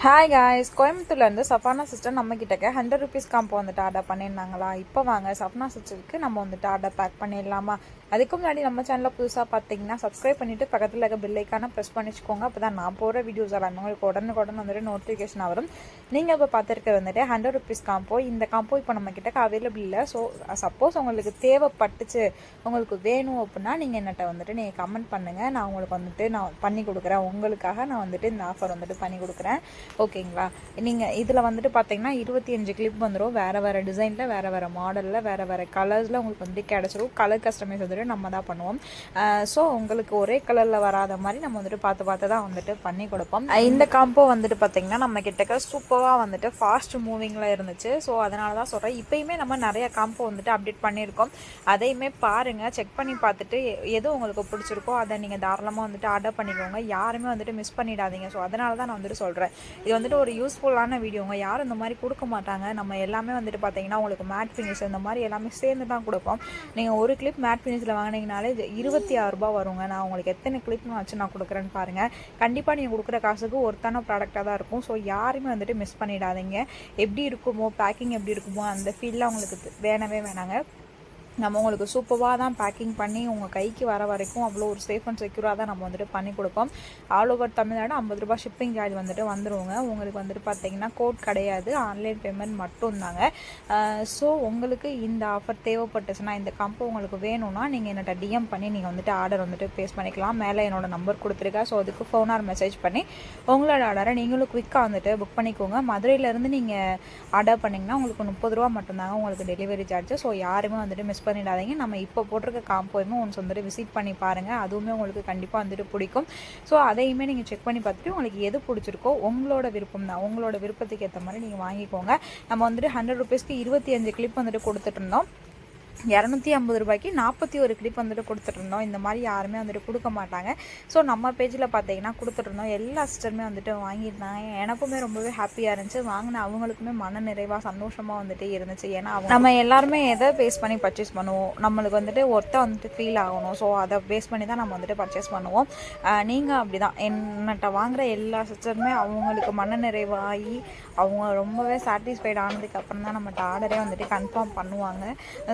Hi guys, கோயம்புத்தூர்லேருந்து Safana sister நம்ம கிட்டக்க 100 ருபீஸ் காம்போ வந்துட்டு ஆர்டர் பண்ணியிருந்தாங்களா. இப்போ வாங்க சஃபானா சிஸ்டருக்கு நம்ம வந்துட்டு ஆர்டர் பேக் பண்ணிடலாமா. அதுக்கு முன்னாடி நம்ம சேனலில் புதுசாக பார்த்தீங்கன்னா சப்ஸ்கிரைப் பண்ணிவிட்டு பக்கத்தில் இருக்க பெல் ஐக்கானை ப்ரெஸ் பண்ணிச்சுக்கோங்க. அப்போ தான் நான் போகிற வீடியோஸ் எல்லாம் உங்களுக்கு உடனுக்குடன் வந்துட்டு நோட்டிஃபிகேஷன் வரும். நீங்கள் இப்போ பார்த்துருக்க வந்துட்டு 100 ருபீஸ் காம்போ. இந்த காம்போ இப்போ நம்ம கிட்டக்க அவைலபிள் இல்லை. ஸோ சப்போஸ் உங்களுக்கு தேவைப்பட்டுச்சு, உங்களுக்கு வேணும் அப்படின்னா நீங்கள் என்னட்ட வந்துட்டு நீங்கள் கமெண்ட் பண்ணுங்கள். நான் உங்களுக்கு வந்துட்டு நான் பண்ணி கொடுக்குறேன். உங்களுக்காக நான் வந்துட்டு இந்த ஆஃபர் வந்துட்டு பண்ணி கொடுக்குறேன். ஓகேங்களா. நீங்கள் இதில் வந்துட்டு பார்த்தீங்கன்னா 25 கிளிப் வந்துடும். வேறு டிசைனில், வேறு மாடலில், வேறு கலர்ஸில் உங்களுக்கு வந்துட்டு கிடச்சிரும். கலர் கஸ்டமைஸ் வந்துட்டு நம்ம தான் பண்ணுவோம். ஸோ உங்களுக்கு ஒரே கலரில் வராத மாதிரி நம்ம வந்துட்டு பார்த்து தான் வந்துட்டு பண்ணி கொடுப்போம். இந்த காம்போ வந்துட்டு பார்த்திங்கன்னா நம்ம கிட்டக்க சூப்பராக வந்துட்டு ஃபாஸ்ட் மூவிங்கில் இருந்துச்சு. ஸோ அதனால தான் சொல்கிறேன். இப்போயுமே நம்ம நிறைய காம்போ வந்துட்டு அப்டேட் பண்ணியிருக்கோம். அதையுமே பாருங்கள், செக் பண்ணி பார்த்துட்டு எது உங்களுக்கு பிடிச்சிருக்கோ அதை நீங்கள் தாராளமாக வந்துட்டு ஆர்டர் பண்ணிக்கோங்க. யாருமே வந்துட்டு மிஸ் பண்ணிடாதீங்க. ஸோ அதனால தான் நான் வந்துட்டு சொல்கிறேன். இது வந்துட்டு ஒரு யூஸ்ஃபுல்லான வீடியோங்க. யாரும் இந்த மாதிரி கொடுக்க மாட்டாங்க. நம்ம எல்லாமே வந்துட்டு பார்த்தீங்கன்னா உங்களுக்கு மேட் ஃபினிஷ் இந்த மாதிரி எல்லாமே சேர்ந்து தான் கொடுப்போம். நீங்கள் ஒரு கிளிப் மேட் ஃபினிஷில் வாங்கினீங்கனாலே 26 ரூபா வருங்க. நான் உங்களுக்கு எத்தனை கிளிப்னு வச்சு நான் கொடுக்குறேன்னு பாருங்கள். கண்டிப்பாக நீங்கள் கொடுக்குற காசுக்கு ஒருத்தான ப்ராடக்டாக தான் இருக்கும். ஸோ யாருமே வந்துட்டு மிஸ் பண்ணிடாதீங்க. எப்படி இருக்குமோ, பேக்கிங் எப்படி இருக்குமோ அந்த ஃபீல்லாம் உங்களுக்கு வேணாங்க. நம்ம உங்களுக்கு சூப்பராக தான் பேக்கிங் பண்ணி உங்கள் கைக்கு வர வரைக்கும் அவ்வளோ ஒரு சேஃப் அண்ட் செக்யூராக தான் நம்ம வந்துட்டு பண்ணி கொடுப்போம். ஆல் ஓவர் தமிழ்நாடு 50 ரூபா ஷிப்பிங் சார்ஜ் வந்துட்டு வந்துடுவோங்க. உங்களுக்கு வந்துட்டு பார்த்தீங்கன்னா கோட் கிடையாது, ஆன்லைன் பேமெண்ட் மட்டும்தாங்க. ஸோ உங்களுக்கு இந்த ஆஃபர் தேவைப்பட்டுச்சுன்னா, இந்த காம்போ உங்களுக்கு வேணும்னா நீங்கள் என்னட்ட டிஎம் பண்ணி நீங்கள் வந்துட்டு ஆர்டர் வந்துட்டு ப்ளேஸ் பண்ணிக்கலாம். மேலே என்னோடய நம்பர் கொடுத்துருக்கேன். ஸோ அதுக்கு ஃபோன் ஆர் மெசேஜ் பண்ணி உங்களோட ஆர்டரை நீங்களும் குயிக்காக வந்துட்டு புக் பண்ணிக்கோங்க. மதுரையிலேருந்து நீங்கள் ஆர்டர் பண்ணிங்கன்னா உங்களுக்கு 30 ரூபா மட்டும்தாங்க உங்களுக்கு டெலிவரி சார்ஜ். ஸோ யாருமே வந்துட்டு மிஸ் பண்ணிடாதீங்க. நம்ம இப்போ போட்டிருக்க காம்போயுமே ஒன்று வந்துட்டு விசிட் பண்ணி பாருங்கள். அதுவுமே உங்களுக்கு கண்டிப்பாக வந்துட்டு பிடிக்கும். ஸோ அதையுமே நீங்கள் செக் பண்ணி பார்த்துட்டு உங்களுக்கு எது பிடிச்சிருக்கோ உங்களோட விருப்பம் தான். உங்களோட விருப்பத்துக்கு ஏற்ற மாதிரி நீங்கள் வாங்கிக்கோங்க. நம்ம வந்துட்டு 100 ருபீஸ்க்கு 25 கிளிப் வந்துட்டு கொடுத்துட்டு இருந்தோம். 250 ரூபாய்க்கு 41 கிளிப் வந்துட்டு கொடுத்துட்ருந்தோம். இந்த மாதிரி யாருமே வந்துட்டு கொடுக்க மாட்டாங்க. ஸோ நம்ம பேஜில் பார்த்தீங்கன்னா கொடுத்துட்ருந்தோம். எல்லா சிஸ்டருமே வந்துட்டு வாங்கியிருந்தாங்க. எனக்குமே ரொம்பவே ஹாப்பியாக இருந்துச்சு. வாங்கின அவங்களுக்குமே மன நிறைவாக சந்தோஷமாக வந்துட்டு இருந்துச்சு. ஏன்னா நம்ம எல்லாருமே எதை பேஸ் பண்ணி பர்ச்சேஸ் பண்ணுவோம், நம்மளுக்கு வந்துட்டு ஒருத்தர் வந்துட்டு ஃபீல் ஆகணும். ஸோ அதை பேஸ் பண்ணி தான் நம்ம வந்துட்டு பர்ச்சேஸ் பண்ணுவோம். நீங்கள் அப்படி தான் என்னட்ட வாங்குகிற எல்லா சிஸ்டருமே அவங்களுக்கு மன நிறைவாகி அவங்க ரொம்பவே சாட்டிஸ்ஃபைட் ஆனதுக்கப்புறம் தான் நம்மகிட்ட ஆர்டரே வந்துட்டு கன்ஃபார்ம் பண்ணுவாங்க.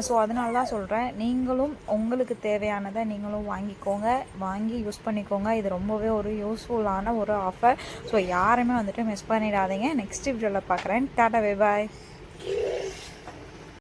ஸோ அதனால தான் சொல்கிறேன், நீங்களும் உங்களுக்கு தேவையானதை நீங்களும் வாங்கிக்கோங்க, வாங்கி யூஸ் பண்ணிக்கோங்க. இது ரொம்பவே ஒரு யூஸ்ஃபுல்லான ஒரு ஆஃபர். ஸோ யாருமே வந்துட்டு மிஸ் பண்ணிடாதீங்க. நெக்ஸ்ட் வீடியோவில் பார்க்குறேன். Tata, bye bye.